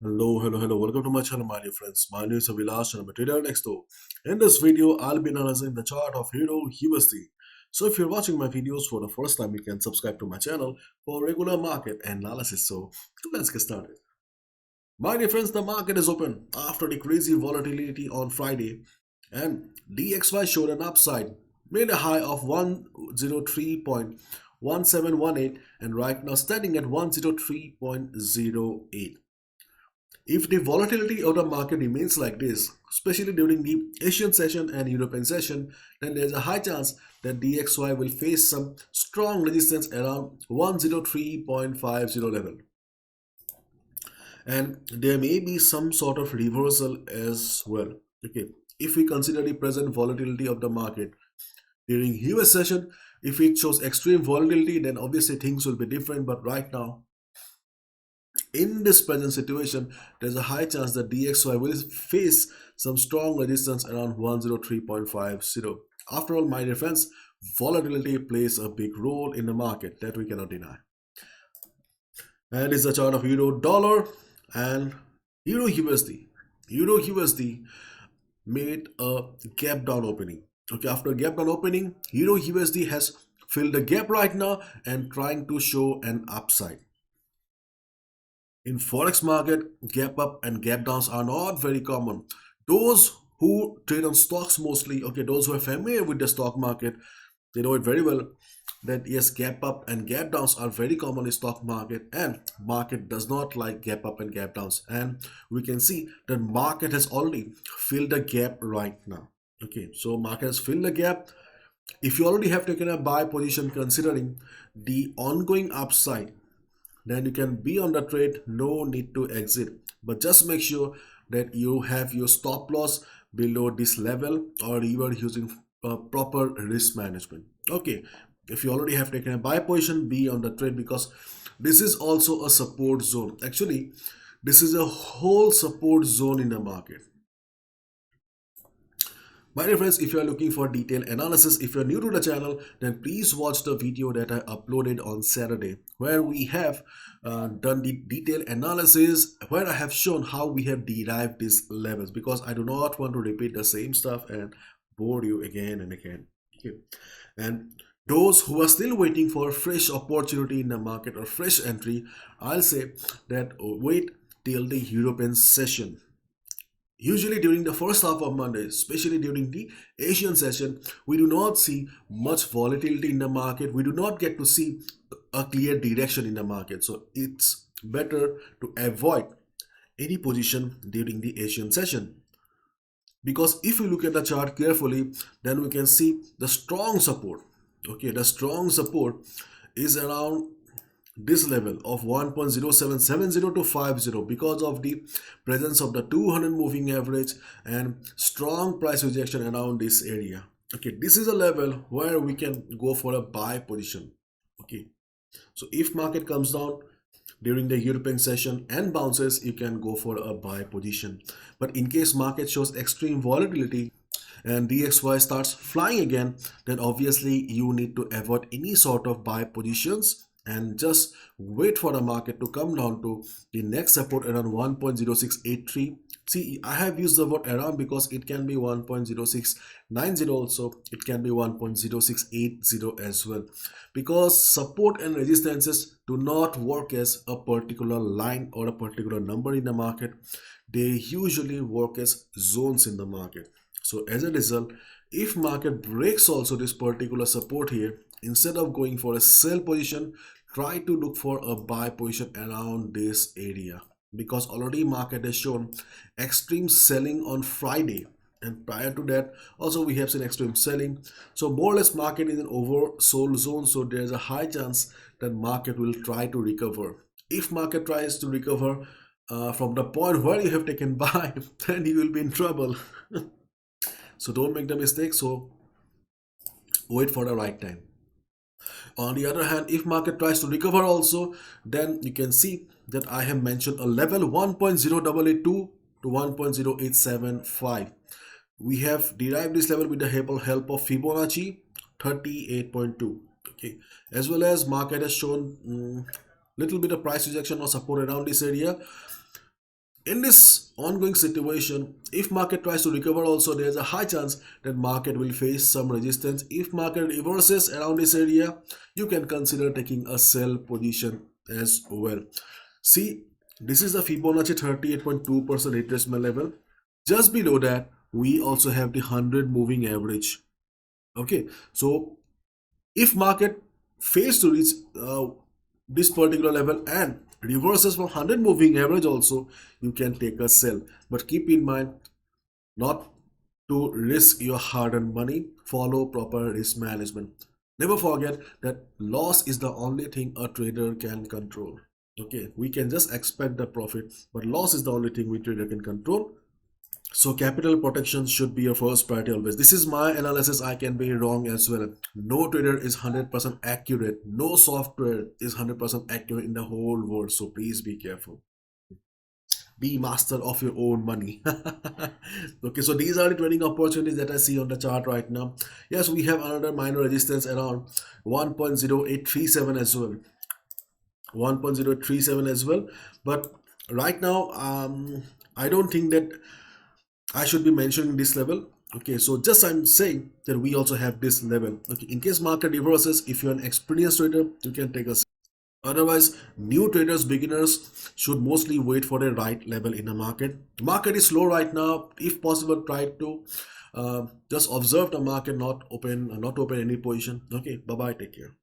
Hello. Welcome to my channel, my dear friends. My name is Avilash and I'm a trader next door. In this video, I'll be analyzing the chart of EURUSD. So if you're watching my videos for the first time, you can subscribe to my channel for regular market analysis. So let's get started. My dear friends, the market is open after the crazy volatility on Friday and DXY showed an upside, made a high of 103.1718 and right now standing at 103.08. If the volatility of the market remains like this, especially during the Asian session and European session, then there's a high chance that DXY will face some strong resistance around 103.50 level. And there may be some sort of reversal as well. Okay, if we consider the present volatility of the market during US session, if it shows extreme volatility, then obviously things will be different. But right now, in this present situation, there's a high chance that DXY will face some strong resistance around 103.50. After all, my dear friends, volatility plays a big role in the market that we cannot deny. And it's the chart of Euro dollar and Euro USD. Euro USD made a gap down opening. Okay, after a gap down opening, Euro USD has filled the gap right now and trying to show an upside. In forex market, gap up and gap downs are not very common. Those who trade on stocks mostly, okay, those who are familiar with the stock market, they know it very well that yes, gap up and gap downs are very common in stock market, and market does not like gap up and gap downs. And we can see that market has already filled the gap right now. Okay, so market has filled the gap. If you already have taken a buy position considering the ongoing upside, then you can be on the trade, no need to exit, but just make sure that you have your stop loss below this level or you are using proper risk management. Okay, if you already have taken a buy position, be on the trade because this is also a support zone. Actually, this is a whole support zone in the market. My dear friends, if you are looking for detailed analysis, if you are new to the channel, then please watch the video that I uploaded on Saturday where we have done the detailed analysis where I have shown how we have derived these levels, because I do not want to repeat the same stuff and bore you again and again. Okay. And those who are still waiting for a fresh opportunity in the market or fresh entry, I'll say that wait till the European session. Usually during the first half of Monday, especially during the Asian session, we do not see much volatility in the market. We do not get to see a clear direction in the market. So it's better to avoid any position during the Asian session. Because if we look at the chart carefully, then we can see the strong support. Okay, the strong support is around this level of 1.0770 to 50 because of the presence of the 200 moving average and strong price rejection around this area. Okay, this is a level where we can go for a buy position. Okay, so if market comes down during the European session and bounces, you can go for a buy position. But in case market shows extreme volatility and DXY starts flying again, then obviously you need to avoid any sort of buy positions and just wait for the market to come down to the next support around 1.0683. See, I have used the word around because it can be 1.0690 also, it can be 1.0680 as well, because support and resistances do not work as a particular line or a particular number in the market. They usually work as zones in the market. So as a result, if market breaks also this particular support here, instead of going for a sell position, try to look for a buy position around this area, because already market has shown extreme selling on Friday, and prior to that also we have seen extreme selling. So more or less market is an oversold zone, so there's a high chance that market will try to recover. If market tries to recover from the point where you have taken buy, then you will be in trouble. So don't make the mistake, so wait for the right time. On the other hand, if market tries to recover also, then you can see that I have mentioned a level 1.0882 to 1.0875. We have derived this level with the help of Fibonacci 38.2. Okay, as well as market has shown little bit of price rejection or support around this area. In this ongoing situation, if market tries to recover also, there is a high chance that market will face some resistance. If market reverses around this area, you can consider taking a sell position as well. See, this is the Fibonacci 38.2% retracement level. Just below that, we also have the 100 moving average. Okay, so if market fails to reach this particular level and reverses from 100 moving average also, you can take a sell, but keep in mind not to risk your hard-earned money. Follow proper risk management. Never forget that loss is the only thing a trader can control. Okay, we can just expect the profit, but loss is the only thing we trader can control. So capital protection should be your first priority always. This is my analysis. I can be wrong as well. No trader is 100% accurate. No software is 100% accurate in the whole world. So please be careful. Be master of your own money. Okay, so these are the trading opportunities that I see on the chart right now. Yes, we have another minor resistance around 1.0837 as well. 1.037 as well. But right now, I don't think that I should be mentioning this level. Okay, so just I'm saying that we also have this level. Okay, in case market reverses, if you're an experienced trader, you can take a. Otherwise, new traders, beginners should mostly wait for the right level in the market. The market is slow right now. If possible, try to just observe the market, not open any position. Okay, bye bye. Take care.